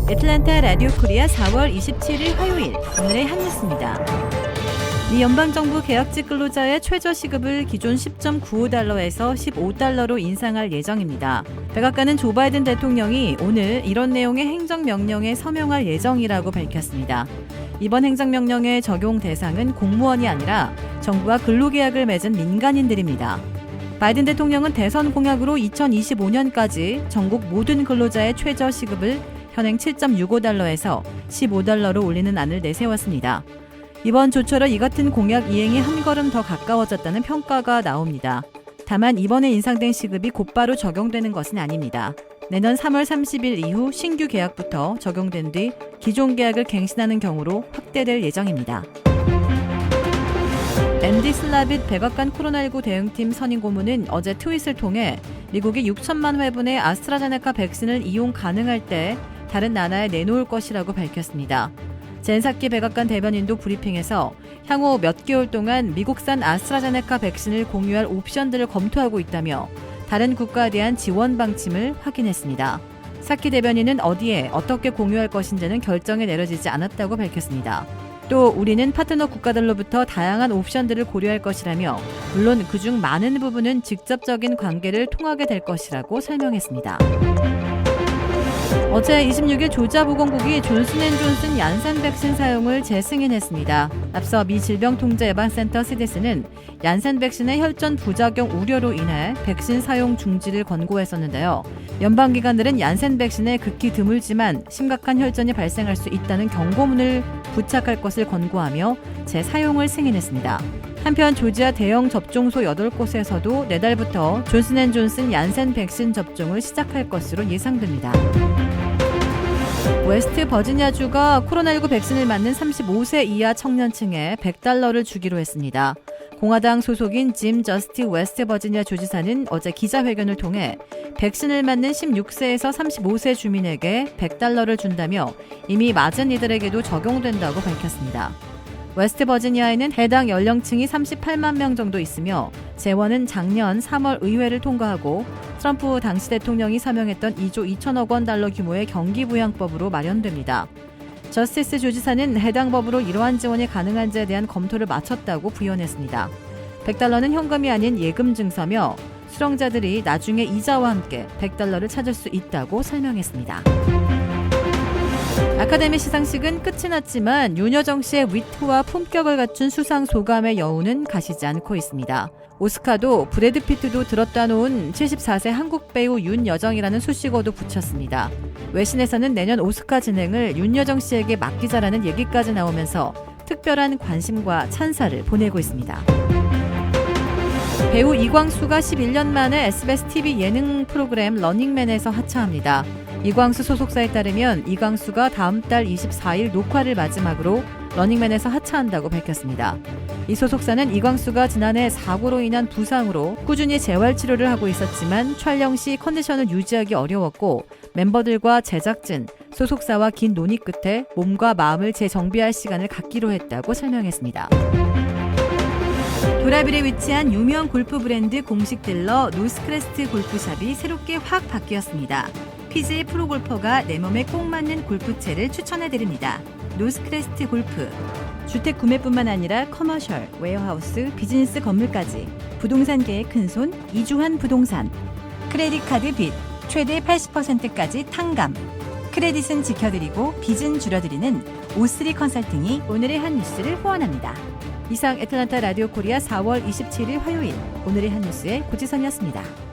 애틀랜타 라디오 코리아 4월 27일 화요일 오늘의 한 뉴스입니다. 미 연방정부 계약직 근로자의 최저 시급을 기존 10.95달러에서 15달러로 인상할 예정입니다. 백악관은 조 바이든 대통령이 오늘 이런 내용의 행정명령에 서명할 예정이라고 밝혔습니다. 이번 행정명령의 적용 대상은 공무원이 아니라 정부와 근로계약을 맺은 민간인들입니다. 바이든 대통령은 대선 공약으로 2025년까지 전국 모든 근로자의 최저 시급을 현행 7.65달러에서 15달러로 올리는 안을 내세웠습니다. 이번 조처로 이 같은 공약 이행이 한 걸음 더 가까워졌다는 평가가 나옵니다. 다만 이번에 인상된 시급이 곧바로 적용되는 것은 아닙니다. 내년 3월 30일 이후 신규 계약부터 적용된 뒤 기존 계약을 갱신하는 경우로 확대될 예정입니다. 앤디 슬라빗 백악관 코로나19 대응팀 선임 고문은 어제 트윗을 통해 미국이 6천만 회분의 아스트라제네카 백신을 이용 가능할 때 다른 나라에 내놓을 것이라고 밝혔습니다. 젠 사키 백악관 대변인도 브리핑에서 향후 몇 개월 동안 미국산 아스트라제네카 백신을 공유할 옵션들을 검토하고 있다며 다른 국가에 대한 지원 방침을 확인했습니다. 사키 대변인은 어디에 어떻게 공유할 것인지는 결정이 내려지지 않았다고 밝혔습니다. 또 우리는 파트너 국가들로부터 다양한 옵션들을 고려할 것이라며 물론 그중 많은 부분은 직접적인 관계를 통하게 될 것이라고 설명했습니다. 어제 26일 조지아보건국이 존슨앤존슨 얀센 백신 사용을 재승인했습니다. 앞서 미 질병통제예방센터 CDC는 얀센 백신의 혈전 부작용 우려로 인해 백신 사용 중지를 권고했었는데요. 연방기관들은 얀센 백신에 극히 드물지만 심각한 혈전이 발생할 수 있다는 경고문을 부착할 것을 권고하며 재사용을 승인했습니다. 한편 조지아 대형 접종소 8곳에서도 내달부터 존슨앤존슨 얀센 백신 접종을 시작할 것으로 예상됩니다. 웨스트 버지니아주가 코로나19 백신을 맞는 35세 이하 청년층에 $100를 주기로 했습니다. 공화당 소속인 짐 저스티 웨스트 버지니아 주지사는 어제 기자회견을 통해 백신을 맞는 16세에서 35세 주민에게 $100를 준다며 이미 맞은 이들에게도 적용된다고 밝혔습니다. 웨스트 버지니아에는 해당 연령층이 38만 명 정도 있으며 재원은 작년 3월 의회를 통과하고 트럼프 당시 대통령이 사명했던 2조 2천억 원 달러 규모의 경기부양법으로 마련됩니다. 저스티스 주지사는 해당 법으로 이러한 지원이 가능한지에 대한 검토를 마쳤다고 부연했습니다. $100는 현금이 아닌 예금 증서며 수령자들이 나중에 이자와 함께 $100를 찾을 수 있다고 설명했습니다. 아카데미 시상식은 끝이 났지만 윤여정 씨의 위트와 품격을 갖춘 수상 소감의 여운은 가시지 않고 있습니다. 오스카도 브래드 피트도 들었다 놓은 74세 한국 배우 윤여정이라는 수식어도 붙였습니다. 외신에서는 내년 오스카 진행을 윤여정 씨에게 맡기자라는 얘기까지 나오면서 특별한 관심과 찬사를 보내고 있습니다. 배우 이광수가 11년 만에 SBS TV 예능 프로그램 러닝맨에서 하차합니다. 이광수 소속사에 따르면 이광수가 다음 달 24일 녹화를 마지막으로 러닝맨에서 하차한다고 밝혔습니다. 이 소속사는 이광수가 지난해 사고로 인한 부상으로 꾸준히 재활치료를 하고 있었지만 촬영 시 컨디션을 유지하기 어려웠고 멤버들과 제작진, 소속사와 긴 논의 끝에 몸과 마음을 재정비할 시간을 갖기로 했다고 설명했습니다. 도라빌에 위치한 유명 골프 브랜드 공식 딜러 노스크레스트 골프샵이 새롭게 확 바뀌었습니다. PGA 프로골퍼가 내 몸에 꼭 맞는 골프채를 추천해드립니다. 노스크레스트 골프. 주택 구매뿐만 아니라 커머셜, 웨어하우스, 비즈니스 건물까지 부동산계의 큰손 이주환 부동산. 크레딧 카드 빚 최대 80%까지 탕감. 크레딧은 지켜드리고 빚은 줄여드리는 O3 컨설팅이 오늘의 한 뉴스를 후원합니다. 이상 애틀랜타 라디오 코리아 4월 27일 화요일 오늘의 한 뉴스의 고지선이었습니다.